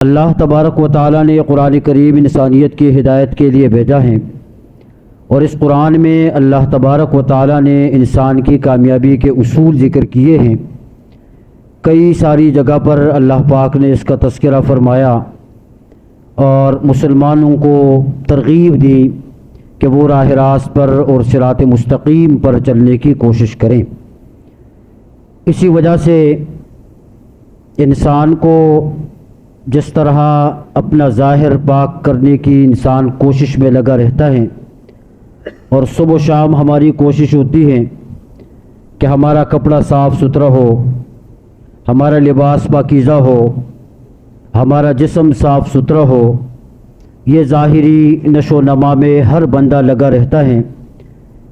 اللہ تبارک و تعالی نے قرآن کریم انسانیت کی ہدایت کے لیے بھیجا ہے، اور اس قرآن میں اللہ تبارک و تعالی نے انسان کی کامیابی کے اصول ذکر کیے ہیں۔ کئی ساری جگہ پر اللہ پاک نے اس کا تذکرہ فرمایا اور مسلمانوں کو ترغیب دی کہ وہ راہ راست پر اور صراط مستقیم پر چلنے کی کوشش کریں۔ اسی وجہ سے انسان کو جس طرح اپنا ظاہر پاک کرنے کی انسان کوشش میں لگا رہتا ہے، اور صبح و شام ہماری کوشش ہوتی ہے کہ ہمارا کپڑا صاف ستھرا ہو، ہمارا لباس پاکیزہ ہو، ہمارا جسم صاف ستھرا ہو۔ یہ ظاہری نشو و نما میں ہر بندہ لگا رہتا ہے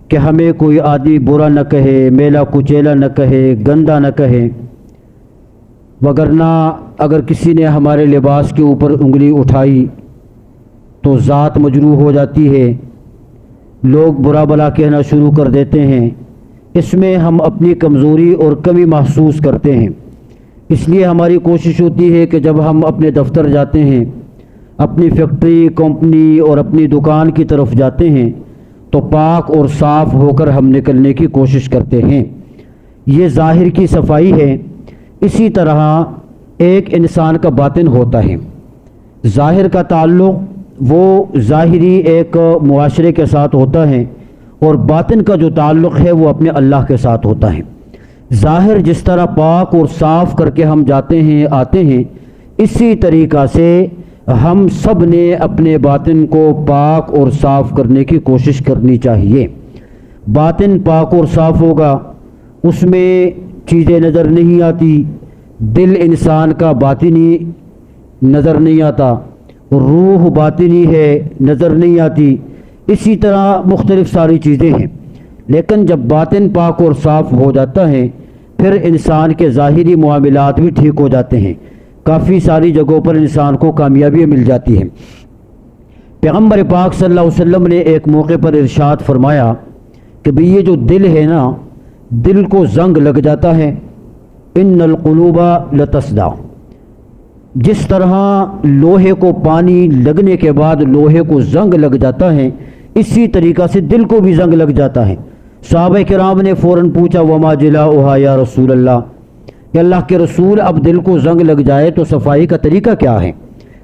کہ ہمیں کوئی آدمی برا نہ کہے، میلا کچیلا نہ کہے، گندا نہ کہے، وگرنہ اگر کسی نے ہمارے لباس کے اوپر انگلی اٹھائی تو ذات مجروح ہو جاتی ہے، لوگ برا بلا کہنا شروع کر دیتے ہیں۔ اس میں ہم اپنی کمزوری اور کمی محسوس کرتے ہیں۔ اس لیے ہماری کوشش ہوتی ہے کہ جب ہم اپنے دفتر جاتے ہیں، اپنی فیکٹری، کمپنی اور اپنی دکان کی طرف جاتے ہیں تو پاک اور صاف ہو کر ہم نکلنے کی کوشش کرتے ہیں۔ یہ ظاہر کی صفائی ہے۔ اسی طرح ایک انسان کا باطن ہوتا ہے۔ ظاہر کا تعلق وہ ظاہری ایک معاشرے کے ساتھ ہوتا ہے، اور باطن کا جو تعلق ہے وہ اپنے اللہ کے ساتھ ہوتا ہے۔ ظاہر جس طرح پاک اور صاف کر کے ہم جاتے ہیں آتے ہیں، اسی طریقہ سے ہم سب نے اپنے باطن کو پاک اور صاف کرنے کی کوشش کرنی چاہیے۔ باطن پاک اور صاف ہوگا، اس میں چیزیں نظر نہیں آتی، دل انسان کا باطنی نظر نہیں آتا، روح باطنی ہے نظر نہیں آتی، اسی طرح مختلف ساری چیزیں ہیں۔ لیکن جب باطن پاک اور صاف ہو جاتا ہے، پھر انسان کے ظاہری معاملات بھی ٹھیک ہو جاتے ہیں، کافی ساری جگہوں پر انسان کو کامیابی مل جاتی ہے۔ پیغمبر پاک صلی اللہ علیہ وسلم نے ایک موقع پر ارشاد فرمایا کہ بھئی یہ جو دل ہے نا، دل کو زنگ لگ جاتا ہے، ان القلوب لتصدع۔ جس طرح لوہے کو پانی لگنے کے بعد لوہے کو زنگ لگ جاتا ہے، اسی طریقہ سے دل کو بھی زنگ لگ جاتا ہے۔ صحابہ کرام نے فوراً پوچھا وما جلاؤہا یا رسول اللہ، کہ اللہ کے رسول اب دل کو زنگ لگ جائے تو صفائی کا طریقہ کیا ہے؟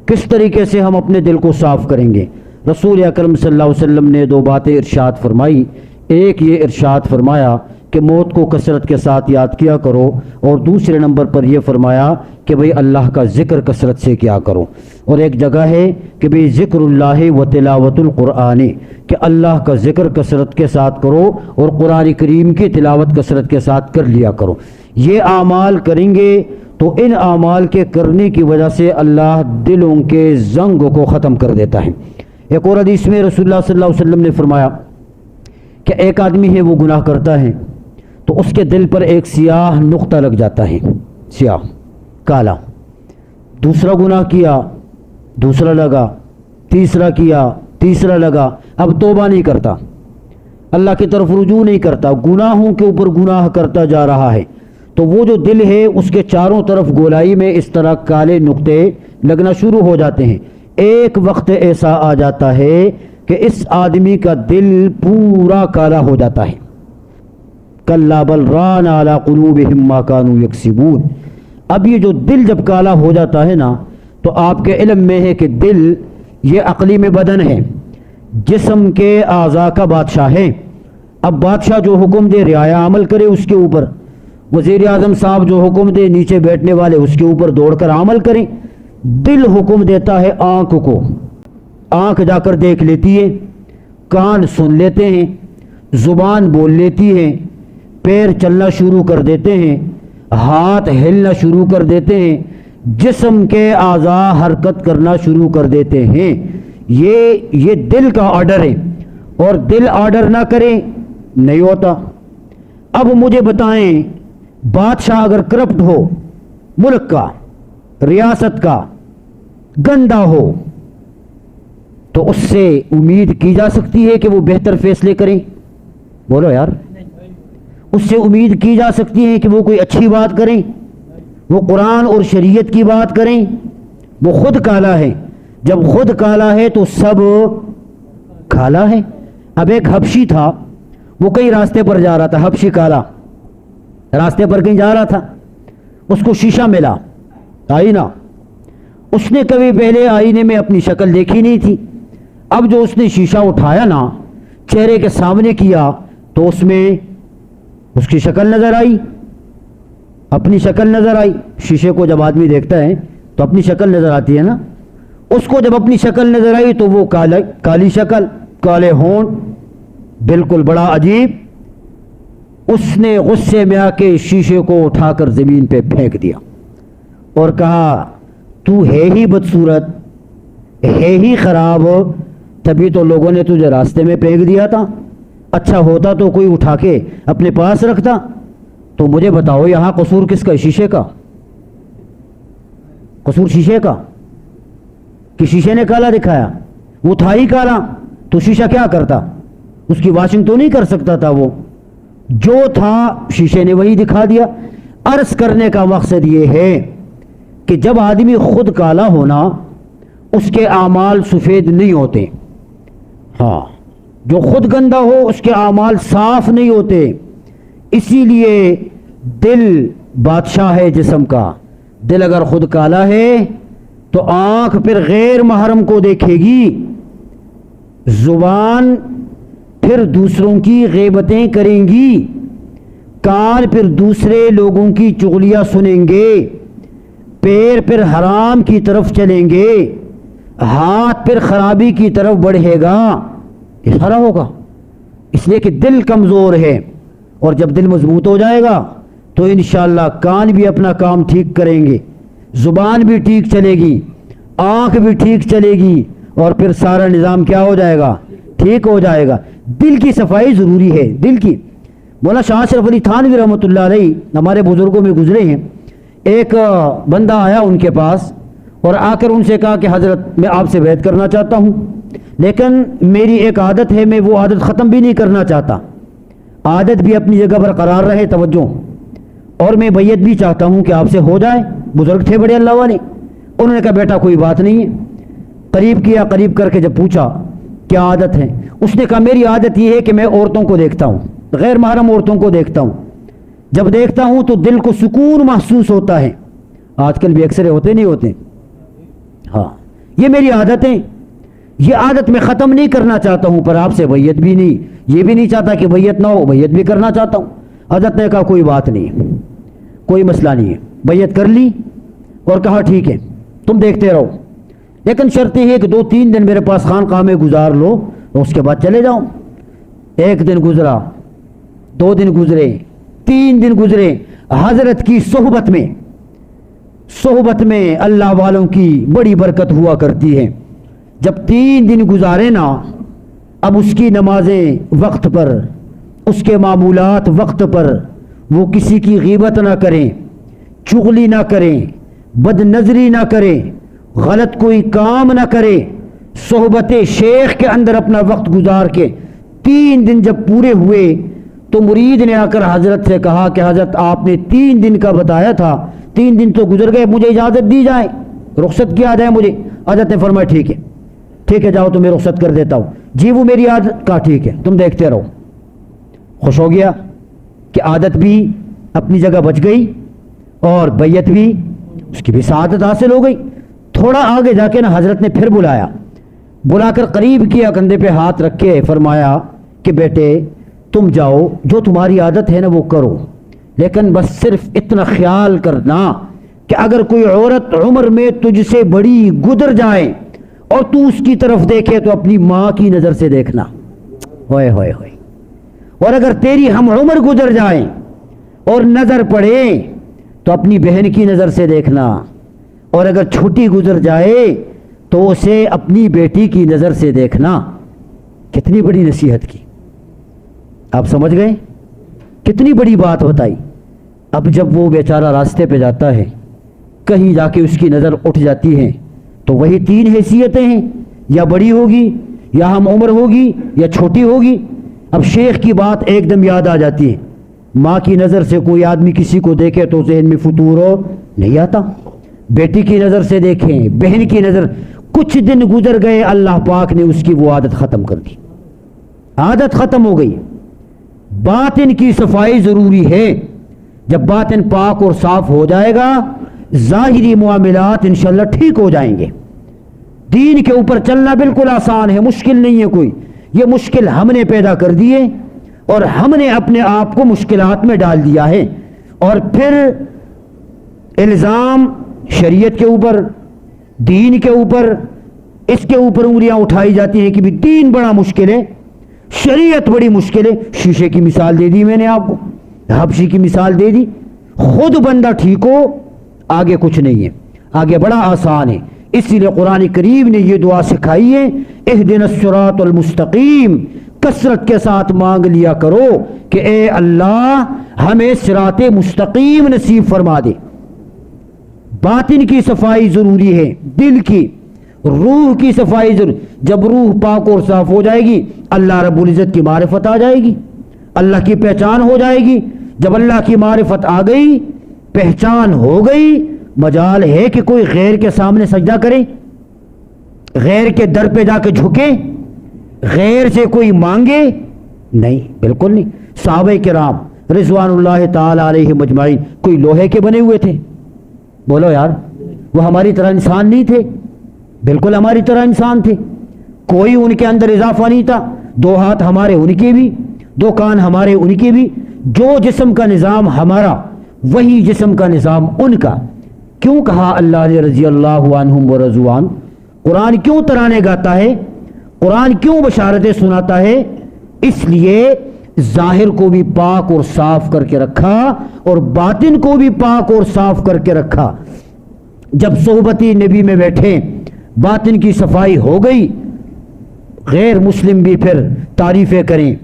کس طریقے سے ہم اپنے دل کو صاف کریں گے؟ رسول اکرم صلی اللہ علیہ وسلم نے دو باتیں ارشاد فرمائی۔ ایک یہ ارشاد فرمایا کہ موت کو کثرت کے ساتھ یاد کیا کرو، اور دوسرے نمبر پر یہ فرمایا کہ بھئی اللہ کا ذکر کثرت سے کیا کرو۔ اور ایک جگہ ہے کہ بھئی ذکر اللہ و تلاوت القرآن، کہ اللہ کا ذکر کثرت کے ساتھ کرو اور قرآن کریم کی تلاوت کثرت کے ساتھ کر لیا کرو۔ یہ اعمال کریں گے تو ان اعمال کے کرنے کی وجہ سے اللہ دلوں کے زنگ کو ختم کر دیتا ہے۔ ایک اور حدیث میں رسول اللہ صلی اللہ علیہ وسلم نے فرمایا کہ ایک آدمی ہے وہ گناہ کرتا ہے تو اس کے دل پر ایک سیاہ نقطہ لگ جاتا ہے، سیاہ کالا۔ دوسرا گناہ کیا، دوسرا لگا، تیسرا کیا، تیسرا لگا، اب توبہ نہیں کرتا، اللہ کی طرف رجوع نہیں کرتا، گناہوں کے اوپر گناہ کرتا جا رہا ہے، تو وہ جو دل ہے اس کے چاروں طرف گولائی میں اس طرح کالے نقطے لگنا شروع ہو جاتے ہیں۔ ایک وقت ایسا آ جاتا ہے کہ اس آدمی کا دل پورا کالا ہو جاتا ہے۔ کلا بل ران علی قلوبہم ما کانوا یکسبون۔ اب یہ جو دل جب کالا ہو جاتا ہے نا، تو آپ کے علم میں ہے کہ دل یہ عقلی میں بدن ہے، جسم کے اعضاء کا بادشاہ ہے۔ اب بادشاہ جو حکم دے رعایا عمل کرے اس کے اوپر، وزیر اعظم صاحب جو حکم دے نیچے بیٹھنے والے اس کے اوپر دوڑ کر عمل کریں۔ دل حکم دیتا ہے آنکھ کو، آنکھ جا کر دیکھ لیتی ہے، کان سن لیتے ہیں، زبان بول لیتی ہے، پیر چلنا شروع کر دیتے ہیں، ہاتھ ہلنا شروع کر دیتے ہیں، جسم کے اعضاء حرکت کرنا شروع کر دیتے ہیں۔ یہ دل کا آرڈر ہے، اور دل آرڈر نہ کرے نہیں ہوتا۔ اب مجھے بتائیں، بادشاہ اگر کرپٹ ہو، ملک کا، ریاست کا گندا ہو، تو اس سے امید کی جا سکتی ہے کہ وہ بہتر فیصلے کریں؟ بولو یار، اس سے امید کی جا سکتی ہے کہ وہ کوئی اچھی بات کریں، وہ قرآن اور شریعت کی بات کریں؟ وہ خود کالا ہے. جب خود کالا ہے تو سب کالا ہے. اب ایک حبشی تھا, وہ کئی راستے پر جا رہا تھا, حبشی کالا راستے پر کہیں جا رہا تھا, اس کو شیشہ ملا, آئینہ. اس نے کبھی پہلے آئینے میں اپنی شکل دیکھی نہیں تھی. اب جو اس نے شیشہ اٹھایا نا, چہرے کے سامنے کیا, تو اس میں اس کی شکل نظر آئی, اپنی شکل نظر آئی. شیشے کو جب آدمی دیکھتا ہے تو اپنی شکل نظر آتی ہے نا. اس کو جب اپنی شکل نظر آئی تو وہ کالی شکل, کالے ہونٹ, بالکل بڑا عجیب. اس نے غصے میں آ کے شیشے کو اٹھا کر زمین پہ پھینک دیا اور کہا, تو ہے ہی بدصورت, ہے ہی خراب, تبھی تو لوگوں نے تجھے راستے میں پھینک دیا تھا. اچھا ہوتا تو کوئی اٹھا کے اپنے پاس رکھتا. تو مجھے بتاؤ یہاں قصور کس کا؟ شیشے کا. قصور شیشے کا کہ شیشے نے کالا دکھایا. وہ تھا ہی کالا تو شیشہ کیا کرتا؟ اس کی واشنگ تو نہیں کر سکتا تھا. وہ جو تھا شیشے نے وہی دکھا دیا. عرض کرنے کا مقصد یہ ہے کہ جب آدمی خود کالا ہونا, اس کے اعمال سفید نہیں ہوتے. ہاں, جو خود گندا ہو اس کے اعمال صاف نہیں ہوتے. اسی لیے دل بادشاہ ہے جسم کا. دل اگر خود کالا ہے تو آنکھ پھر غیر محرم کو دیکھے گی, زبان پھر دوسروں کی غیبتیں کریں گی, کان پھر دوسرے لوگوں کی چغلیاں سنیں گے, پیر پھر حرام کی طرف چلیں گے, ہاتھ پھر خرابی کی طرف بڑھے گا. یہ سارا ہوگا اس لیے کہ دل کمزور ہے. اور جب دل مضبوط ہو جائے گا تو انشاءاللہ کان بھی اپنا کام ٹھیک کریں گے, زبان بھی ٹھیک چلے گی, آنکھ بھی ٹھیک چلے گی, اور پھر سارا نظام کیا ہو جائے گا؟ ٹھیک ہو جائے گا. دل کی صفائی ضروری ہے. دل کی مولانا شاہ اشرف علی تھانوی رحمۃ اللہ علیہ ہمارے بزرگوں میں گزرے ہیں. ایک بندہ آیا ان کے پاس اور آ کر ان سے کہا کہ حضرت میں آپ سے بیعت کرنا چاہتا ہوں, لیکن میری ایک عادت ہے, میں وہ عادت ختم بھی نہیں کرنا چاہتا. عادت بھی اپنی جگہ پر قرار رہے, توجہ, اور میں بیعت بھی چاہتا ہوں کہ آپ سے ہو جائے. بزرگ تھے بڑے اللہ والے. انہوں نے کہا بیٹا کوئی بات نہیں ہے. قریب کیا, قریب کر کے جب پوچھا کیا عادت ہے, اس نے کہا میری عادت یہ ہے کہ میں عورتوں کو دیکھتا ہوں, غیر محرم عورتوں کو دیکھتا ہوں. جب دیکھتا ہوں تو دل کو سکون محسوس ہوتا ہے. آج کل بھی اکثر ہوتے نہیں ہوتے. ہاں, یہ میری عادت ہے. یہ عادت میں ختم نہیں کرنا چاہتا ہوں, پر آپ سے بیعت بھی نہیں, یہ بھی نہیں چاہتا کہ بیعت نہ ہو, بیعت بھی کرنا چاہتا ہوں. حضرت نے کہا کوئی بات نہیں, کوئی مسئلہ نہیں ہے. بیعت کر لی اور کہا ٹھیک ہے تم دیکھتے رہو, لیکن شرط یہ ہے کہ 2-3 دن میرے پاس خانقاہ میں گزار لو اور اس کے بعد چلے جاؤ. 1 دن گزرا, 2 دن گزرے, 3 دن گزرے. حضرت کی صحبت میں اللہ والوں کی بڑی برکت ہوا کرتی ہے. جب 3 دن گزارے نا, اب اس کی نمازیں وقت پر, اس کے معمولات وقت پر, وہ کسی کی غیبت نہ کریں, چغلی نہ کریں, بد نظری نہ کریں, غلط کوئی کام نہ کرے, صحبت شیخ کے اندر اپنا وقت گزار کے 3 دن جب پورے ہوئے تو مرید نے آ کر حضرت سے کہا کہ حضرت آپ نے 3 دن کا بتایا تھا, 3 دن تو گزر گئے, مجھے اجازت دی جائے, رخصت کیا جائے مجھے. حضرت نے فرمایا ٹھیک ہے, ٹھیک ہے جاؤ تو میں رخصت کر دیتا ہوں. جی وہ میری عادت کا, ٹھیک ہے تم دیکھتے رہو. خوش ہو گیا کہ عادت بھی اپنی جگہ بچ گئی اور بیعت بھی, اس کی بھی سعادت حاصل ہو گئی. تھوڑا آگے جا کے نا حضرت نے پھر بلا کر قریب کیا, کندھے پہ ہاتھ رکھ کے فرمایا کہ بیٹے تم جاؤ, جو تمہاری عادت ہے نا وہ کرو, لیکن بس صرف اتنا خیال کرنا کہ اگر کوئی عورت عمر میں تجھ سے بڑی گزر جائے اور تو اس کی طرف دیکھے تو اپنی ماں کی نظر سے دیکھنا. ہوئے ہوئے ہوئے. اور اگر تیری ہم عمر گزر جائیں اور نظر پڑے تو اپنی بہن کی نظر سے دیکھنا, اور اگر چھوٹی گزر جائے تو اسے اپنی بیٹی کی نظر سے دیکھنا. کتنی بڑی نصیحت کی, آپ سمجھ گئے, کتنی بڑی بات بتائی. اب جب وہ بیچارہ راستے پہ جاتا ہے, کہیں جا کے اس کی نظر اٹھ جاتی ہے, تو وہی 3 حیثیتیں ہیں, یا بڑی ہوگی, یا ہم عمر ہوگی, یا چھوٹی ہوگی. اب شیخ کی بات ایک دم یاد آ جاتی ہے. ماں کی نظر سے کوئی آدمی کسی کو دیکھے تو ذہن میں فطور نہیں آتا, بیٹی کی نظر سے دیکھیں، بہن کی نظر. کچھ دن گزر گئے، اللہ پاک نے اس کی وہ عادت ختم کر دی، عادت ختم ہو گئی. باطن کی صفائی ضروری ہے. جب باطن پاک اور صاف ہو جائے گا، ظاہری معاملات انشاءاللہ ٹھیک ہو جائیں گے. دین کے اوپر چلنا بالکل آسان ہے، مشکل نہیں ہے کوئی. یہ مشکل ہم نے پیدا کر دی ہے اور ہم نے اپنے آپ کو مشکلات میں ڈال دیا ہے. اور پھر الزام شریعت کے اوپر، دین کے اوپر، اس کے اوپر انگلیاں اٹھائی جاتی ہیں کہ بھی دین بڑا مشکل ہے، شریعت بڑی مشکل ہے. شیشے کی مثال دے دی میں نے آپ کو، حبشی کی مثال دے دی. خود بندہ ٹھیک ہو، آگے کچھ نہیں ہے، آگے بڑا آسان ہے. اسی لیے قرآن کریم نے یہ دعا سکھائی ہے، اہدنا الصراط المستقیم. کثرت کے ساتھ مانگ لیا کرو کہ اے اللہ ہمیں صراط مستقیم نصیب فرما دے. باطن کی صفائی ضروری ہے، دل کی، روح کی صفائی ضروری. جب روح پاک اور صاف ہو جائے گی، اللہ رب العزت کی معرفت آ جائے گی، اللہ کی پہچان ہو جائے گی. جب اللہ کی معرفت آ گئی، پہچان ہو گئی، مجال ہے کہ کوئی غیر کے سامنے سجدہ کرے، غیر کے در پہ جا کے جھکے، غیر سے کوئی مانگے؟ نہیں، بالکل نہیں. صحابہ کرام رضوان اللہ تعالی علیہ مجمعین کوئی لوہے کے بنے ہوئے تھے؟ بولو یار، وہ ہماری طرح انسان نہیں تھے؟ بالکل ہماری طرح انسان تھے. کوئی ان کے اندر اضافہ نہیں تھا. 2 ہاتھ ہمارے، ان کے بھی 2 کان ہمارے، ان کے بھی. جو جسم کا نظام ہمارا، وہی جسم کا نظام ان کا. کیوں کہا اللہ نے رضی اللہ عنہم و رضوان؟ قرآن کیوں ترانے گاتا ہے؟ قرآن کیوں بشارتیں سناتا ہے؟ اس لیے ظاہر کو بھی پاک اور صاف کر کے رکھا اور باطن کو بھی پاک اور صاف کر کے رکھا. جب صحبتی نبی میں بیٹھے، باطن کی صفائی ہو گئی، غیر مسلم بھی پھر تعریفیں کریں،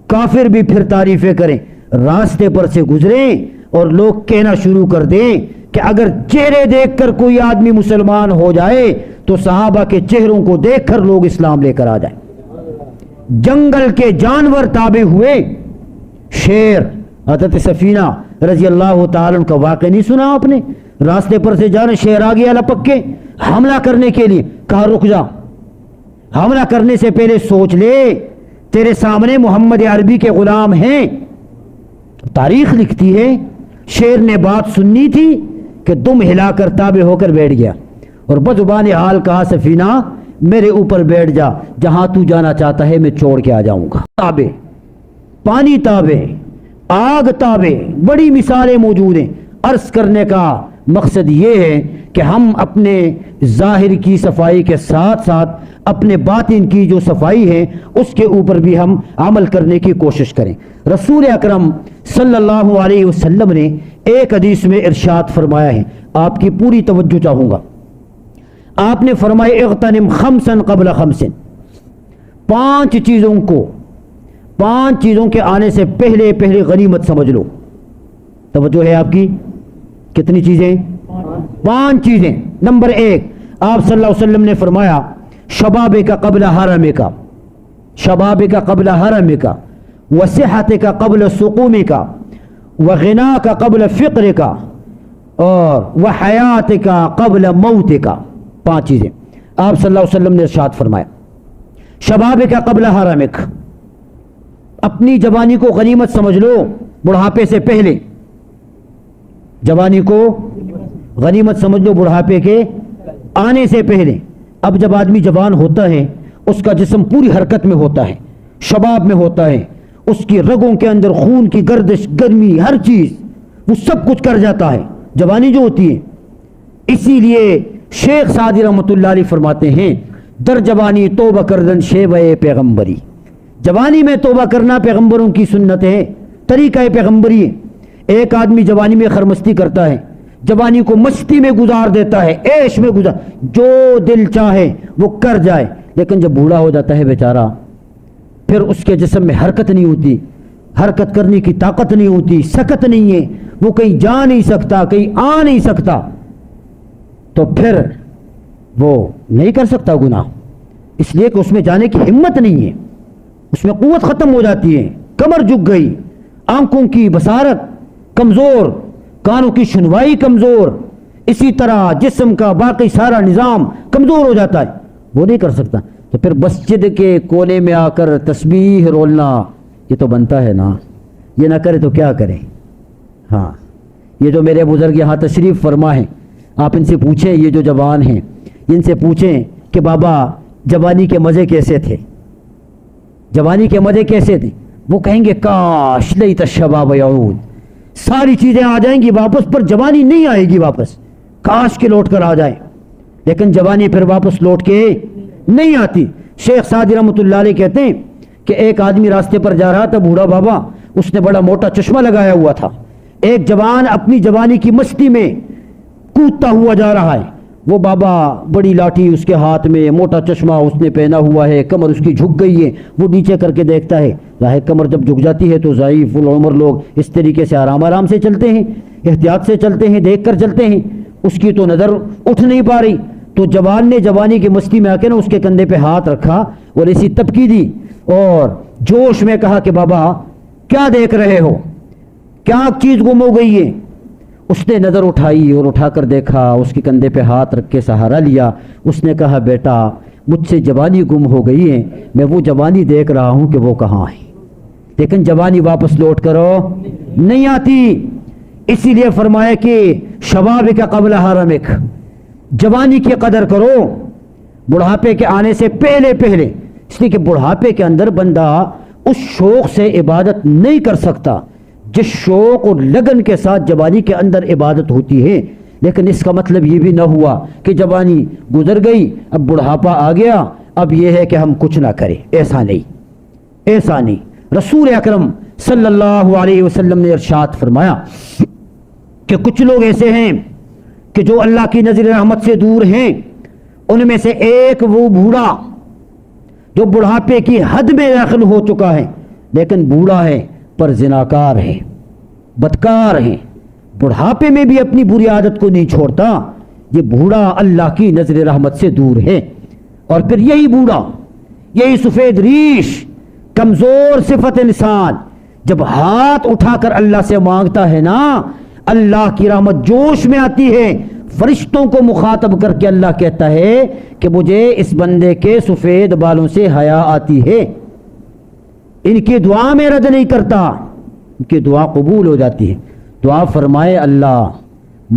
کافر بھی پھر تعریفیں کریں. راستے پر سے گزریں اور لوگ کہنا شروع کر دیں کہ اگر چہرے دیکھ کر کوئی آدمی مسلمان ہو جائے تو صحابہ کے چہروں کو دیکھ کر لوگ اسلام لے کر آ جائیں. جنگل کے جانور تابع ہوئے. شیر، حضرت سفینہ رضی اللہ تعالیٰ عنہ کا واقعہ نہیں سنا آپ نے؟ راستے پر سے جانے، شیر آ گیا لپک کے حملہ کرنے کے لیے، کہا رک جا، حملہ کرنے سے پہلے سوچ لے، تیرے سامنے محمد عربی کے غلام ہیں. تاریخ لکھتی ہے شیر نے بات سننی تھی کہ دم ہلا کر تابع ہو کر بیٹھ گیا اور بزبان حال کہا سفینہ میرے اوپر بیٹھ جا، جہاں تو جانا چاہتا ہے میں چھوڑ کے آ جاؤں گا. تابع، پانی تابع، آگ تابع، بڑی مثالیں موجود ہیں. عرض کرنے کا مقصد یہ ہے کہ ہم اپنے ظاہر کی صفائی کے ساتھ ساتھ اپنے باطن کی جو صفائی ہے اس کے اوپر بھی ہم عمل کرنے کی کوشش کریں. رسول اکرم صلی اللہ علیہ وسلم نے ایک حدیث میں ارشاد فرمایا ہے، آپ کی پوری توجہ چاہوں گا. آپ نے فرمایا اغتنم خمسا قبل خمس، 5 چیزوں کے آنے سے پہلے غنیمت سمجھ لو. توجہ ہے آپ کی؟ کتنی چیزیں؟ 5 چیزیں. نمبر 1، آپ صلی اللہ علیہ وسلم نے فرمایا شباب کا قبل حرم کا، شباب کا قبل حرم کا، وصحت کا قبل سقوم کا، وغنا کا قبل فقر کا، اور وحیات کا قبل موت کا. 5 چیزیں آپ صلی اللہ علیہ وسلم نے ارشاد فرمایا. شباب کا قبل حرمک، اپنی جوانی کو غنیمت سمجھ لو بڑھاپے سے پہلے. جوانی کو غنیمت سمجھ لو بڑھاپے کے آنے سے پہلے. اب جب آدمی جوان ہوتا ہے اس کا جسم پوری حرکت میں ہوتا ہے، شباب میں ہوتا ہے، اس کی رگوں کے اندر خون کی گردش، گرمی، ہر چیز وہ سب کچھ کر جاتا ہے جوانی جو ہوتی ہے. اسی لیے شیخ سعدی رحمۃ اللہ علیہ فرماتے ہیں در جوانی توبہ کردن شیوہ پیغمبری. جوانی میں توبہ کرنا پیغمبروں کی سنت ہے، طریقہ پیغمبری ہے. ایک آدمی جوانی میں خرمستی کرتا ہے، جوانی کو مستی میں گزار دیتا ہے، عیش میں گزار، جو دل چاہے وہ کر جائے. لیکن جب بوڑھا ہو جاتا ہے بیچارہ، پھر اس کے جسم میں حرکت نہیں ہوتی، حرکت کرنے کی طاقت نہیں ہوتی، سکت نہیں ہے، وہ کہیں جا نہیں سکتا، کہیں آ نہیں سکتا، تو پھر وہ نہیں کر سکتا گناہ، اس لیے کہ اس میں جانے کی ہمت نہیں ہے، اس میں قوت ختم ہو جاتی ہے، کمر جھک گئی، آنکھوں کی بصارت کمزور، کانوں کی سنوائی کمزور، اسی طرح جسم کا باقی سارا نظام کمزور ہو جاتا ہے، وہ نہیں کر سکتا۔ تو پھر مسجد کے کونے میں آ کر تسبیح رولنا یہ تو بنتا ہے نا، یہ نہ کرے تو کیا کرے؟ ہاں، یہ جو میرے بزرگ یہاں تشریف فرما ہیں، آپ ان سے پوچھیں، یہ جو جوان ہیں ان سے پوچھیں کہ بابا جوانی کے مزے کیسے تھے، جوانی کے مزے کیسے تھے؟ وہ کہیں گے کاش لیت الشباب یعود، ساری چیزیں آ جائیں گی واپس پر جوانی نہیں آئے گی واپس، کاش کے لوٹ کر آ جائے، لیکن جوانی پھر واپس لوٹ کے نہیں آتی۔ شیخ سعدی رحمۃ اللہ علیہ کہتے ہیں کہ ایک آدمی راستے پر جا رہا تھا، بوڑھا بابا، اس نے بڑا موٹا چشمہ لگایا ہوا تھا، ایک جوان اپنی جوانی کی مستی میں کودتا ہوا جا رہا ہے، وہ بابا بڑی لاٹھی اس کے ہاتھ میں، موٹا چشمہ اس نے پہنا ہوا ہے، کمر اس کی جھک گئی ہے، وہ نیچے کر کے دیکھتا ہے، ظاہر کمر جب جھک جاتی ہے تو ضعیف العمر لوگ اس طریقے سے آرام آرام سے چلتے ہیں، احتیاط سے چلتے ہیں، دیکھ کر چلتے ہیں، اس کی تو نظر اٹھ نہیں پا رہی، تو جوان نے جوانی کی مستی میں آ کے نا اس کے کندھے پہ ہاتھ رکھا اور ایسی تپکی دی اور جوش میں کہا کہ بابا کیا دیکھ رہے ہو، کیا چیز گم ہو گئی ہے؟ اس نے نظر اٹھائی اور اٹھا کر دیکھا، اس کے کندھے پہ ہاتھ رکھ کے سہارا لیا، اس نے کہا بیٹا مجھ سے جوانی گم ہو گئی ہے، میں وہ جوانی دیکھ رہا ہوں کہ وہ کہاں ہے، لیکن جوانی واپس لوٹ کرو نہیں آتی، اسی لیے فرمایا کہ شبابک قبل حرمک، جوانی کی قدر کرو بڑھاپے کے آنے سے پہلے پہلے، اس لیے کہ بڑھاپے کے اندر بندہ اس شوق سے عبادت نہیں کر سکتا جس شوق اور لگن کے ساتھ جوانی کے اندر عبادت ہوتی ہے، لیکن اس کا مطلب یہ بھی نہ ہوا کہ جوانی گزر گئی اب بڑھاپا آ گیا اب یہ ہے کہ ہم کچھ نہ کریں، ایسا نہیں، ایسا نہیں۔ رسول اکرم صلی اللہ علیہ وسلم نے ارشاد فرمایا کہ کچھ لوگ ایسے ہیں کہ جو اللہ کی نظر رحمت سے دور ہیں، ان میں سے ایک وہ بوڑھا جو بڑھاپے کی حد میں داخل ہو چکا ہے، لیکن بوڑھا ہے پر زناکار ہے، بدکار ہے، بڑھاپے میں بھی اپنی بری عادت کو نہیں چھوڑتا، یہ بوڑھا اللہ کی نظر رحمت سے دور ہے۔ اور پھر یہی بوڑھا، یہی سفید ریش، کمزور صفت انسان جب ہاتھ اٹھا کر اللہ سے مانگتا ہے نا، اللہ کی رحمت جوش میں آتی ہے، فرشتوں کو مخاطب کر کے اللہ کہتا ہے کہ مجھے اس بندے کے سفید بالوں سے حیا آتی ہے، ان کی دعا میں رد نہیں کرتا، ان کی دعا قبول ہو جاتی ہے۔ دعا فرمائے اللہ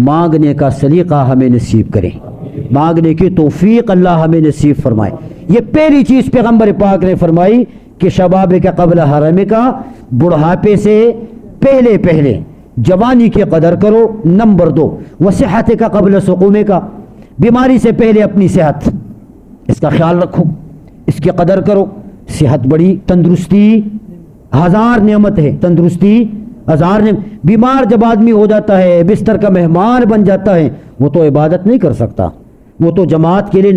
مانگنے کا سلیقہ ہمیں نصیب کرے، مانگنے کی توفیق اللہ ہمیں نصیب فرمائے۔ یہ پہلی چیز پیغمبر پاک نے فرمائی کہ شباب کا قبل حرم کا، بڑھاپے سے پہلے پہلے جوانی کی قدر کرو۔ نمبر 2 وصحت کا قبل سقوم کا، بیماری سے پہلے اپنی صحت، اس کا خیال رکھو، اس کی قدر کرو۔ صحت بڑی، تندرستی ہزار نعمت ہے، تندرستی ہزار نعمت۔ بیمار جب آدمی ہو جاتا ہے، بستر کا مہمان بن جاتا ہے، وہ تو عبادت نہیں کر سکتا، وہ تو جماعت کے لیے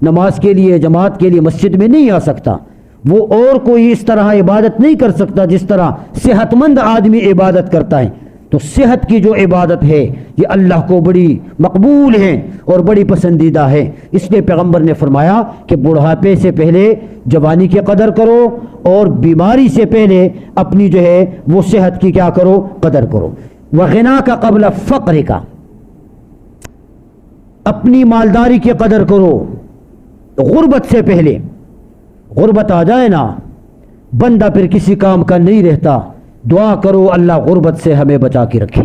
نماز کے لیے جماعت کے لیے مسجد میں نہیں آ سکتا، وہ اور کوئی اس طرح عبادت نہیں کر سکتا جس طرح صحت مند آدمی عبادت کرتا ہے۔ تو صحت کی جو عبادت ہے یہ اللہ کو بڑی مقبول ہے اور بڑی پسندیدہ ہے، اس لیے پیغمبر نے فرمایا کہ بڑھاپے سے پہلے جوانی کی قدر کرو اور بیماری سے پہلے اپنی جو ہے وہ صحت کی کیا کرو، قدر کرو۔ وغنا کا قبل فقر کا، اپنی مالداری کی قدر کرو غربت سے پہلے۔ غربت آ جائے نا بندہ پھر کسی کام کا نہیں رہتا، دعا کرو اللہ غربت سے ہمیں بچا کے رکھے،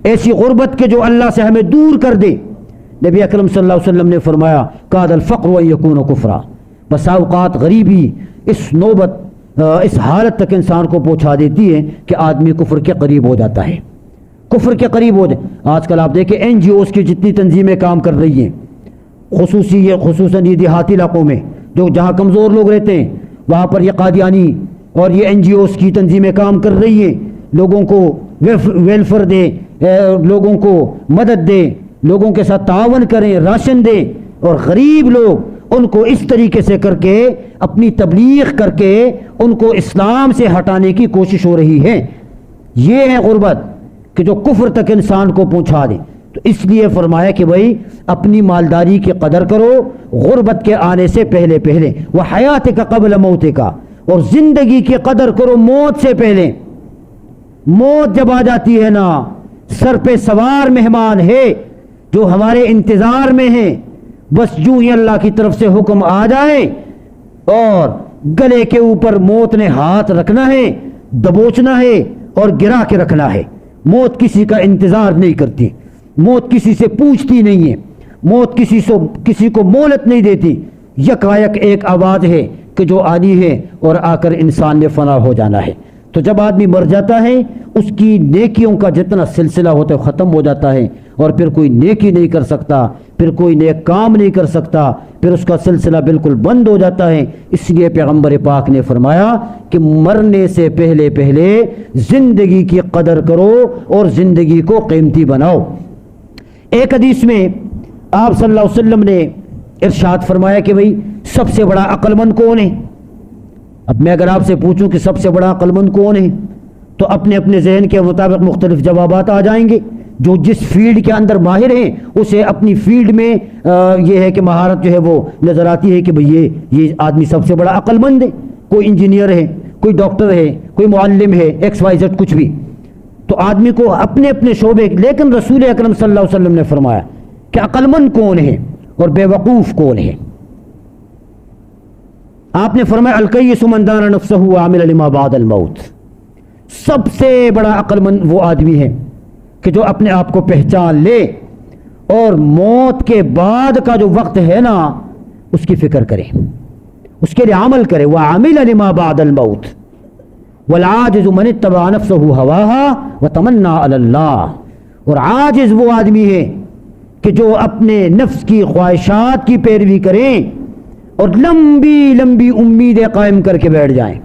ایسی غربت کے جو اللہ سے ہمیں دور کر دے۔ نبی اکرم صلی اللہ علیہ وسلم نے فرمایا کاد الفقر و یکون کفرا، بسا اوقات غریبی اس نوبت اس حالت تک انسان کو پہنچا دیتی ہے کہ آدمی کفر کے قریب ہو جاتا ہے، کفر کے قریب ہو جائے۔ آج کل آپ دیکھیں NGOs کی جتنی تنظیمیں کام کر رہی ہیں، خصوصاً یہ دیہاتی علاقوں میں جو جہاں کمزور لوگ رہتے ہیں، وہاں پر یہ قادیانی اور یہ NGOs کی تنظیمیں کام کر رہی ہیں، لوگوں کو ویلفر دیں، لوگوں کو مدد دیں، لوگوں کے ساتھ تعاون کریں، راشن دیں، اور غریب لوگ ان کو اس طریقے سے کر کے اپنی تبلیغ کر کے ان کو اسلام سے ہٹانے کی کوشش ہو رہی ہے۔ یہ ہے غربت کہ جو کفر تک انسان کو پہنچا دے۔ تو اس لیے فرمایا کہ بھائی اپنی مالداری کی قدر کرو غربت کے آنے سے پہلے پہلے۔ وہ حیات کا قبل موت کا، اور زندگی کی قدر کرو موت سے پہلے۔ موت جب آ جاتی ہے نا، سر پہ سوار مہمان ہے، جو ہمارے انتظار میں ہیں، بس یوں ہی اللہ کی طرف سے حکم آ جائے اور گلے کے اوپر موت نے ہاتھ رکھنا ہے، دبوچنا ہے اور گرا کے رکھنا ہے۔ موت کسی کا انتظار نہیں کرتی، موت کسی سے پوچھتی نہیں ہے، موت کسی کو مہلت نہیں دیتی۔ یکایک ایک آواز ہے کہ جو آنی ہے اور آ کر انسان نے فنا ہو جانا ہے۔ تو جب آدمی مر جاتا ہے اس کی نیکیوں کا جتنا سلسلہ ہوتا ہے ختم ہو جاتا ہے، اور پھر کوئی نیکی نہیں کر سکتا، پھر کوئی نیک کام نہیں کر سکتا، پھر اس کا سلسلہ بالکل بند ہو جاتا ہے۔ اس لیے پیغمبر پاک نے فرمایا کہ مرنے سے پہلے پہلے زندگی کی قدر کرو اور زندگی کو قیمتی بناؤ۔ ایک حدیث میں آپ صلی اللہ علیہ وسلم نے ارشاد فرمایا کہ بھئی سب سے بڑا عقل مند کون ہے؟ اب میں اگر آپ سے پوچھوں کہ سب سے بڑا عقل مند کون ہے تو اپنے اپنے ذہن کے مطابق مختلف جوابات آ جائیں گے۔ جو جس فیلڈ کے اندر ماہر ہیں اسے اپنی فیلڈ میں یہ ہے کہ مہارت جو ہے وہ نظر آتی ہے کہ بھئی یہ آدمی سب سے بڑا عقل مند ہے۔ کوئی انجینئر ہے، کوئی ڈاکٹر ہے، کوئی معلم ہے، ایکس وائی زیڈ کچھ بھی، تو آدمی کو اپنے اپنے شعبے، لیکن رسول اکرم صلی اللہ علیہ وسلم نے فرمایا کہ عقل مند کون ہے اور بے وقوف کون ہے؟ آپ نے فرمایا الکیس من دان نفسہ وعمل لما بعد الموت۔ سب سے بڑا عقل مند وہ آدمی ہے کہ جو اپنے آپ کو پہچان لے اور موت کے بعد کا جو وقت ہے نا اس کی فکر کرے، اس کے لیے عمل کرے۔ وعمل لما بعد الموت والعاجز من اتبع نفسہ ہواها وتمنى علی اللہ۔ اور عاجز وہ آدمی ہے کہ جو اپنے نفس کی خواہشات کی پیروی کریں اور لمبی لمبی امیدیں قائم کر کے بیٹھ جائیں۔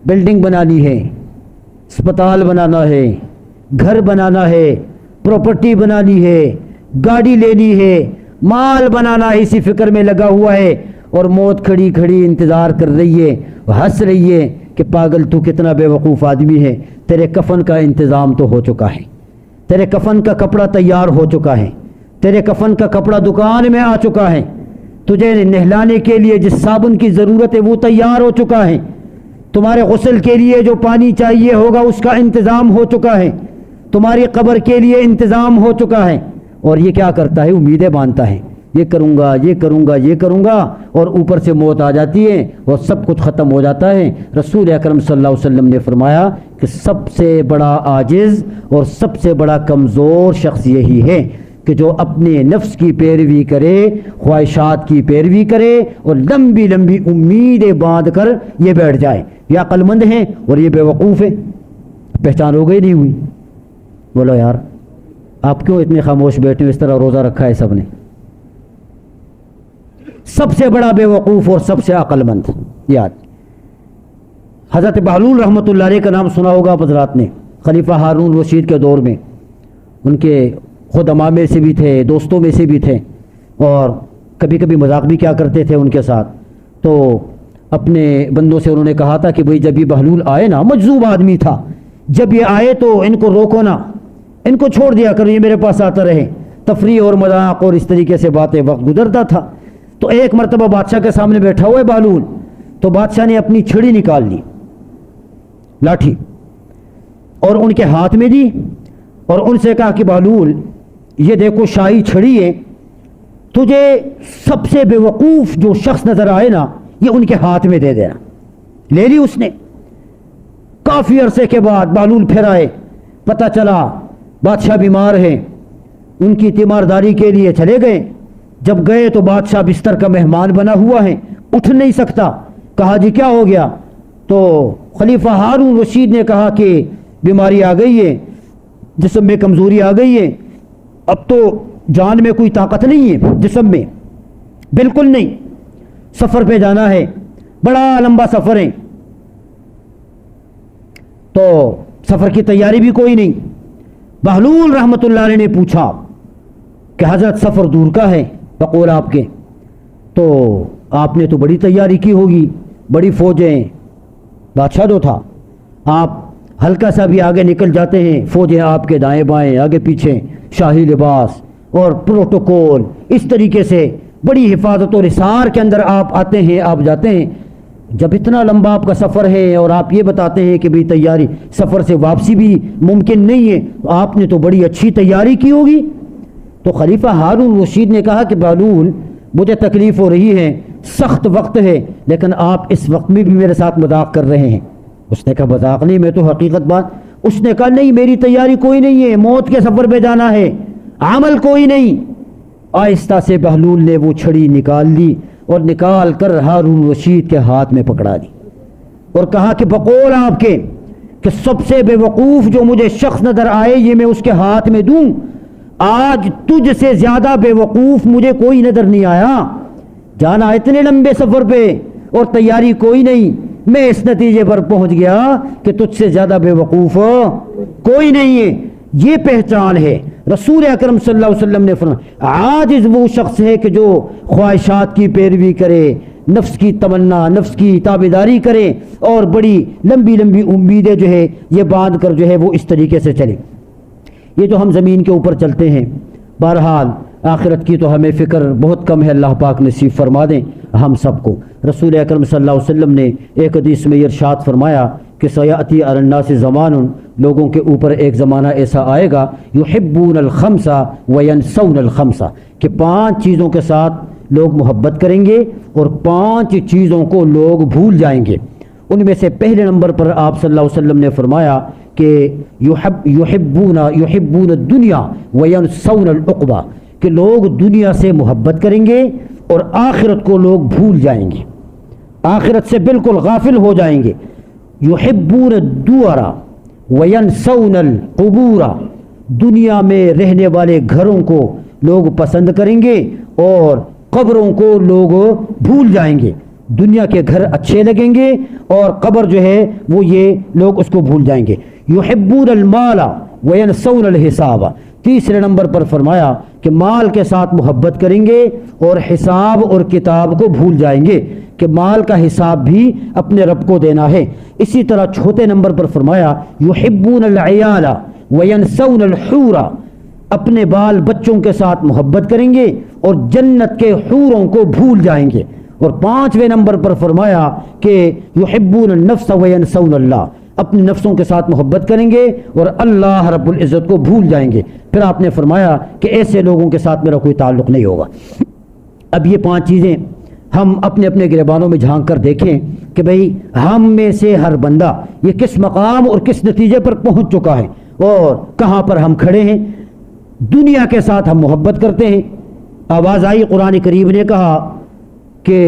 بلڈنگ بنانی ہے، اسپتال بنانا ہے، گھر بنانا ہے، پراپرٹی بنانی ہے، گاڑی لینی ہے، مال بنانا ہے، اسی فکر میں لگا ہوا ہے، اور موت کھڑی کھڑی انتظار کر رہی ہے، ہنس رہی ہے کہ پاگل تو کتنا بے وقوف آدمی ہے، تیرے کفن کا انتظام تو ہو چکا ہے، تیرے کفن کا کپڑا تیار ہو چکا ہے، تیرے کفن کا کپڑا دکان میں آ چکا ہے، تجھے نہلانے کے لیے جس صابن کی ضرورت ہے وہ تیار ہو چکا ہے، تمہارے غسل کے لیے جو پانی چاہیے ہوگا اس کا انتظام ہو چکا ہے، تمہاری قبر کے لیے انتظام ہو چکا ہے۔ اور یہ کیا کرتا ہے؟ امیدیں باندھتا ہے، یہ کروں گا، یہ کروں گا، یہ کروں گا، اور اوپر سے موت آ جاتی ہے اور سب کچھ ختم ہو جاتا ہے۔ رسول اکرم صلی اللہ علیہ وسلم نے فرمایا کہ سب سے بڑا عاجز اور سب سے بڑا کمزور شخص یہی ہے کہ جو اپنے نفس کی پیروی کرے، خواہشات کی پیروی کرے اور لمبی لمبی امیدیں باندھ کر یہ بیٹھ جائے۔ یہ عقل مند ہیں اور یہ بے وقوف ہے۔ پہچان ہو گئی نہیں ہوئی؟ بولو یار، آپ کیوں اتنے خاموش بیٹھے ہو؟ اس طرح روزہ رکھا ہے سب نے۔ سب سے بڑا بے وقوف اور سب سے عقل مند یاد حضرت بہلول رحمۃ اللہ علیہ کا نام سنا ہوگا آپ حضرات نے، خلیفہ ہارون رشید کے دور میں۔ ان کے خود امام میں سے بھی تھے، دوستوں میں سے بھی تھے، اور کبھی کبھی مذاق بھی کیا کرتے تھے ان کے ساتھ۔ تو اپنے بندوں سے انہوں نے کہا تھا کہ بھئی جب یہ بہلول آئے نا، مجذوب آدمی تھا، جب یہ آئے تو ان کو روکو نا، ان کو چھوڑ دیا کرو، یہ میرے پاس آتا رہے۔ تفریح اور مذاق اور اس طریقے سے باتیں وقت گزرتا تھا۔ تو ایک مرتبہ بادشاہ کے سامنے بیٹھا ہوا ہے بہلول، تو بادشاہ نے اپنی چھڑی نکال لی، لاٹھی، اور ان کے ہاتھ میں دی، اور ان سے کہا کہ بہلول یہ دیکھو شاہی چھڑی ہے، تجھے سب سے بے وقوف جو شخص نظر آئے نا یہ ان کے ہاتھ میں دے دینا۔ لے لی اس نے۔ کافی عرصے کے بعد بہلول پھر آئے، پتہ چلا بادشاہ بیمار ہیں، ان کی تیمارداری کے لیے چلے گئے۔ جب گئے تو بادشاہ بستر کا مہمان بنا ہوا ہے، اٹھ نہیں سکتا۔ کہا جی کیا ہو گیا؟ تو خلیفہ ہارون رشید نے کہا کہ بیماری آ گئی ہے، جسم میں کمزوری آ گئی ہے، اب تو جان میں کوئی طاقت نہیں ہے، جسم میں بالکل نہیں، سفر پہ جانا ہے، بڑا لمبا سفر ہے، تو سفر کی تیاری بھی کوئی نہیں۔ بہلول رحمۃ اللہ علیہ نے پوچھا کہ حضرت سفر دور کا ہے بقول آپ کے، تو آپ نے تو بڑی تیاری کی ہوگی، بڑی فوجیں، بادشاہ جو تھا، آپ ہلکا سا بھی آگے نکل جاتے ہیں، فوجیں آپ کے دائیں بائیں، آگے پیچھے، شاہی لباس اور پروٹوکول، اس طریقے سے بڑی حفاظت اور حصار کے اندر آپ آتے ہیں، آپ جاتے ہیں۔ جب اتنا لمبا آپ کا سفر ہے اور آپ یہ بتاتے ہیں کہ بھی تیاری، سفر سے واپسی بھی ممکن نہیں ہے، تو آپ نے تو بڑی اچھی تیاری کی ہوگی۔ تو تو خلیفہ ہارون رشید نے کہا کہ بہلول مجھے تکلیف ہو رہی ہے، سخت وقت ہے، لیکن آپ اس وقت میں بھی میرے ساتھ مذاق کر رہے ہیں۔ اس نے کہا مذاق نہیں، میں تو حقیقت بات۔ اس نے کہا نہیں، میری تیاری کوئی نہیں ہے، موت کے سفر پہ جانا ہے، عمل کوئی نہیں۔ آہستہ سے بہلول نے وہ چھڑی نکال لی اور نکال کر ہارون رشید کے ہاتھ میں پکڑا دی اور کہا کہ بقول آپ کے کہ سب سے بے وقوف جو مجھے شخص نظر آئے یہ میں اس کے ہاتھ میں دوں، آج تجھ سے زیادہ بے وقوف مجھے کوئی نظر نہیں آیا۔ جانا اتنے لمبے سفر پہ اور تیاری کوئی نہیں، میں اس نتیجے پر پہنچ گیا کہ تجھ سے زیادہ بے وقوف کوئی نہیں ہے۔ یہ پہچان ہے۔ رسول اکرم صلی اللہ علیہ وسلم نے فرمایا عاجز وہ شخص ہے کہ جو خواہشات کی پیروی کرے، نفس کی تمنا، نفس کی تابعداری کرے اور بڑی لمبی لمبی امیدیں جو ہے یہ باندھ کر جو ہے وہ اس طریقے سے چلے۔ یہ جو ہم زمین کے اوپر چلتے ہیں، بہرحال آخرت کی تو ہمیں فکر بہت کم ہے، اللہ پاک نصیب فرما دیں ہم سب کو۔ رسول اکرم صلی اللہ علیہ وسلم نے ایک حدیث میں ارشاد فرمایا کہ سیاتی علی الناس زمان، لوگوں کے اوپر ایک زمانہ ایسا آئے گا یحبون الخمس وینسون الخمس، کہ 5 چیزوں کے ساتھ لوگ محبت کریں گے اور 5 چیزوں کو لوگ بھول جائیں گے۔ ان میں سے پہلے نمبر پر آپ صلی اللہ علیہ وسلم نے فرمایا کہ یحبون الدنیا وینسون العقبہ، کہ لوگ دنیا سے محبت کریں گے اور آخرت کو لوگ بھول جائیں گے، آخرت سے بالکل غافل ہو جائیں گے۔ یحبون الدور وینسون القبور، دنیا میں رہنے والے گھروں کو لوگ پسند کریں گے اور قبروں کو لوگ بھول جائیں گے۔ دنیا کے گھر اچھے لگیں گے اور قبر جو ہے وہ یہ لوگ اس کو بھول جائیں گے۔ یحبون المال وینسون الحساب، تیسرے نمبر پر فرمایا کہ مال کے ساتھ محبت کریں گے اور حساب اور کتاب کو بھول جائیں گے، کہ مال کا حساب بھی اپنے رب کو دینا ہے۔ اسی طرح چوتھے نمبر پر فرمایا یحبون العیال وینسون الحور، اپنے بال بچوں کے ساتھ محبت کریں گے اور جنت کے حوروں کو بھول جائیں گے۔ اور 5ویں نمبر پر فرمایا کہ یحبون النفس وینسون اللہ، اپنی نفسوں کے ساتھ محبت کریں گے اور اللہ رب العزت کو بھول جائیں گے۔ پھر آپ نے فرمایا کہ ایسے لوگوں کے ساتھ میرا کوئی تعلق نہیں ہوگا۔ اب یہ 5 چیزیں ہم اپنے اپنے گریبانوں میں جھانک کر دیکھیں کہ بھئی ہم میں سے ہر بندہ یہ کس مقام اور کس نتیجے پر پہنچ چکا ہے اور کہاں پر ہم کھڑے ہیں۔ دنیا کے ساتھ ہم محبت کرتے ہیں۔ آواز آئی، قرآن کریم نے کہا کہ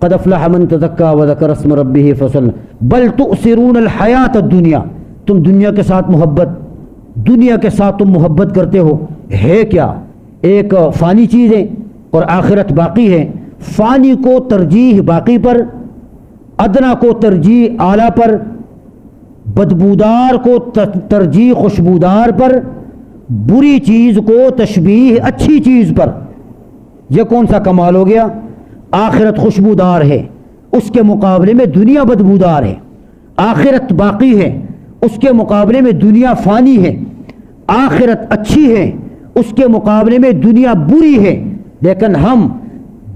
قد افلح من تزکا وذکر اسم ربہ فصلی بل تؤثرون الحیات الدنیا، تم دنیا کے ساتھ دنیا کے ساتھ تم محبت کرتے ہو، ہے کیا؟ ایک فانی چیز ہے اور آخرت باقی ہے۔ فانی کو ترجیح باقی پر، ادنا کو ترجیح اعلیٰ پر، بدبودار کو ترجیح خوشبودار پر، بری چیز کو تشبیہ اچھی چیز پر۔ یہ کون سا کمال ہو گیا؟ آخرت خوشبودار ہے، اس کے مقابلے میں دنیا بدبودار ہے۔ آخرت باقی ہے، اس کے مقابلے میں دنیا فانی ہے۔ آخرت اچھی ہے، اس کے مقابلے میں دنیا بری ہے۔ لیکن ہم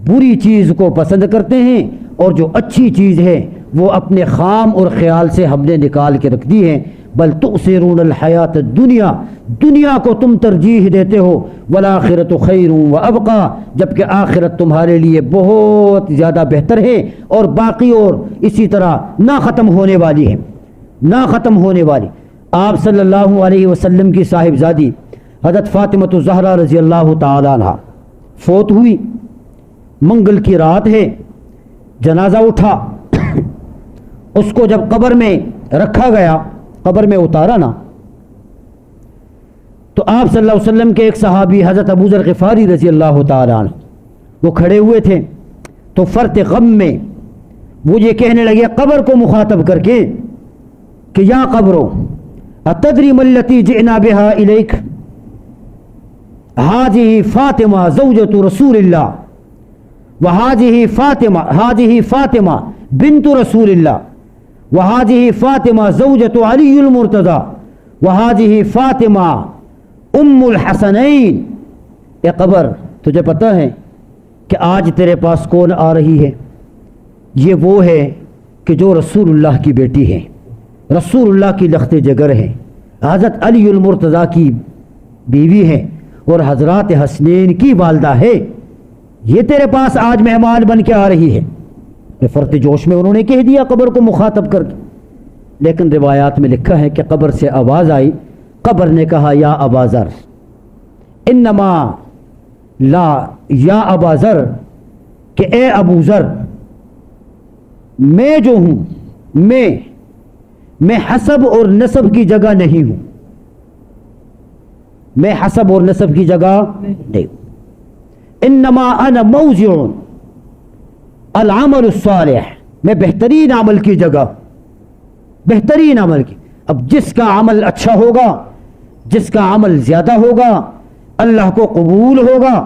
بری چیز کو پسند کرتے ہیں اور جو اچھی چیز ہے وہ اپنے خام اور خیال سے ہم نے نکال کے رکھ دی ہے۔ بل تؤثرون الحیات الدنیا، دنیا کو تم ترجیح دیتے ہو، والآخرۃ خیر وابقی، جبکہ آخرت تمہارے لیے بہت زیادہ بہتر ہے اور باقی اور اسی طرح نہ ختم ہونے والی ہے، نہ ختم ہونے والی۔ آپ صلی اللہ علیہ وسلم کی صاحبزادی حضرت فاطمہ الزہرا رضی اللہ تعالی عنہا فوت ہوئی، منگل کی رات ہے، جنازہ اٹھا، اس کو جب قبر میں رکھا گیا، قبر میں اتارا نا، تو آپ صلی اللہ علیہ وسلم کے ایک صحابی حضرت ابو ذر غفاری رضی اللہ تعالی عنہ وہ کھڑے ہوئے تھے، تو فرط غم میں وہ یہ کہنے لگے قبر کو مخاطب کر کے کہ یا قبرو اتدری ما التی جئنا بها الیک، هذه فاطمہ زوجۃ رسول اللہ وهذه فاطمہ بنت رسول اللہ وهذه فاطمہ زوجۃ علی المرتضی وهذه فاطمہ ام الحسنین۔ اے قبر، تجھے پتہ ہے کہ آج تیرے پاس کون آ رہی ہے؟ یہ وہ ہے کہ جو رسول اللہ کی بیٹی ہے، رسول اللہ کی لخت جگر ہے، حضرت علی المرتضی کی بیوی ہے، اور حضرات حسنین کی والدہ ہے، یہ تیرے پاس آج مہمان بن کے آ رہی ہے۔ فرط جوش میں انہوں نے کہہ دیا قبر کو مخاطب کر کے، لیکن روایات میں لکھا ہے کہ قبر سے آواز آئی، قبر نے کہا یا ابا ذر، انما لا یا ابا ذر، کہ اے ابو ذر، میں جو ہوں میں حسب اور نسب کی جگہ نہیں ہوں، میں حسب اور نسب کی جگہ نہیں ہوں، انما انا موضع العمل الصالح، میں بہترین عمل کی جگہ، بہترین عمل کی۔ اب جس کا عمل اچھا ہوگا، جس کا عمل زیادہ ہوگا، اللہ کو قبول ہوگا،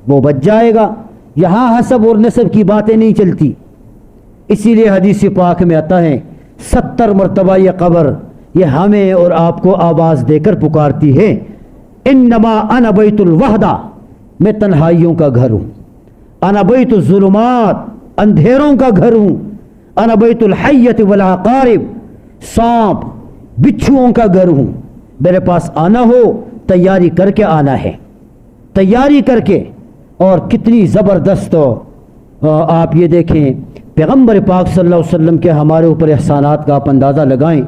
وہ بچ جائے گا۔ یہاں حسب اور نسب کی باتیں نہیں چلتی، اسی لیے حدیث پاک میں آتا ہے 70 مرتبہ یہ قبر یہ ہمیں اور آپ کو آواز دے کر پکارتی ہے، انما انا بیت الوحدہ، میں تنہائیوں کا گھر ہوں، انا بیت الظلمات، اندھیروں کا گھر ہوں، انا بیت الحیۃ والعقارب، سانپ بچھوؤں کا گھر ہوں۔ میرے پاس آنا ہو تیاری کر کے آنا ہے، تیاری کر کے۔ اور کتنی زبردست آپ یہ دیکھیں پیغمبر پاک صلی اللہ علیہ وسلم کے ہمارے اوپر احسانات کا آپ اندازہ لگائیں۔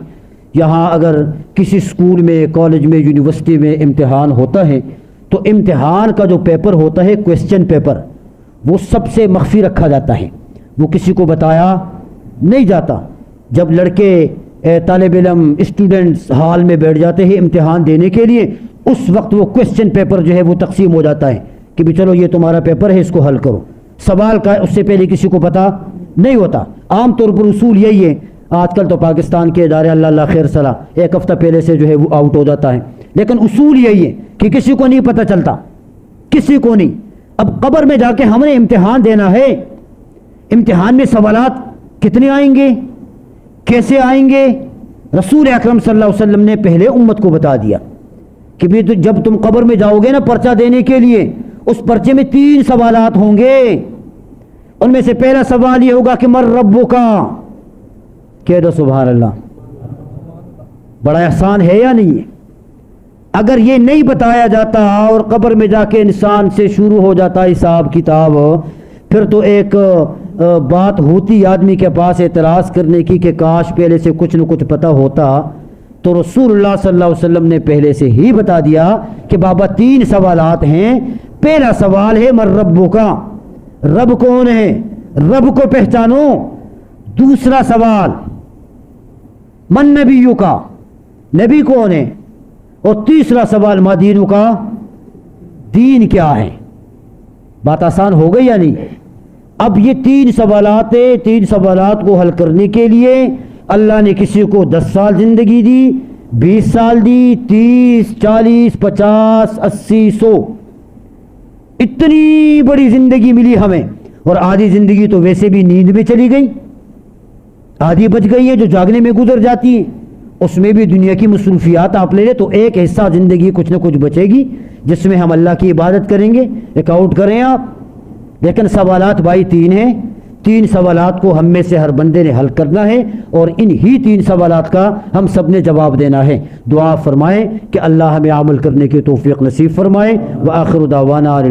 یہاں اگر کسی اسکول میں، کالج میں، یونیورسٹی میں امتحان ہوتا ہے تو امتحان کا جو پیپر ہوتا ہے، کویسچن پیپر، وہ سب سے مخفی رکھا جاتا ہے، وہ کسی کو بتایا نہیں جاتا۔ جب لڑکے طالب علم اسٹوڈنٹس ہال میں بیٹھ جاتے ہیں امتحان دینے کے لیے، اس وقت وہ کویسچن پیپر جو ہے وہ تقسیم ہو جاتا ہے کہ بھی چلو یہ تمہارا پیپر ہے، اس کو حل کرو۔ سوال کا اس سے پہلے کسی کو پتا نہیں ہوتا۔ عام طور پر اصول یہی ہے، آج کل تو پاکستان کے ادارے اللہ اللہ خیر صلاح ایک ہفتہ پہلے سے جو ہے وہ آؤٹ ہو جاتا ہے، لیکن اصول یہی ہے کہ کسی کو نہیں پتہ چلتا، کسی کو نہیں۔ اب قبر میں جا کے ہم نے امتحان دینا ہے، امتحان میں سوالات کتنے آئیں گے، کیسے آئیں گے؟ رسول اکرم صلی اللہ علیہ وسلم نے پہلے امت کو بتا دیا کہ بھی جب تم قبر میں جاؤ گے نا پرچہ دینے کے لیے، اس پرچے میں 3 سوالات ہوں گے۔ ان میں سے پہلا سوال یہ ہوگا کہ من ربک، کہہ دو سبحان اللہ، بڑا احسان ہے یا نہیں ہے؟ اگر یہ نہیں بتایا جاتا اور قبر میں جا کے انسان سے شروع ہو جاتا حساب کتاب، پھر تو ایک بات ہوتی آدمی کے پاس اعتراض کرنے کی کہ کاش پہلے سے کچھ نہ کچھ پتہ ہوتا۔ تو رسول اللہ صلی اللہ علیہ وسلم نے پہلے سے ہی بتا دیا کہ بابا 3 سوالات ہیں۔ پہلا سوال ہے من ربک، رب کون ہے، رب کو پہچانو۔ دوسرا سوال من نبیک، نبی کون ہے۔ اور تیسرا سوال ما دینک، دین کیا ہے۔ بات آسان ہو گئی یا نہیں؟ اب یہ 3 سوالات ہیں، 3 سوالات کو حل کرنے کے لیے اللہ نے کسی کو 10 سال زندگی دی، 20 سال دی، 30، 40، 50، 80، 100، اتنی بڑی زندگی ملی ہمیں۔ اور آدھی زندگی تو ویسے بھی نیند میں چلی گئی، آدھی بچ گئی ہے جو جاگنے میں گزر جاتی ہے، اس میں بھی دنیا کی مصروفیات آپ لے لیں تو ایک حصہ زندگی کچھ نہ کچھ بچے گی جس میں ہم اللہ کی عبادت کریں گے، اکاؤنٹ کریں آپ۔ لیکن سوالات بھائی 3 ہیں، 3 سوالات کو ہم میں سے ہر بندے نے حل کرنا ہے، اور انہی 3 سوالات کا ہم سب نے جواب دینا ہے۔ دعا فرمائیں کہ اللہ ہمیں عمل کرنے کی توفیق نصیب فرمائے۔ وآخر دعوانا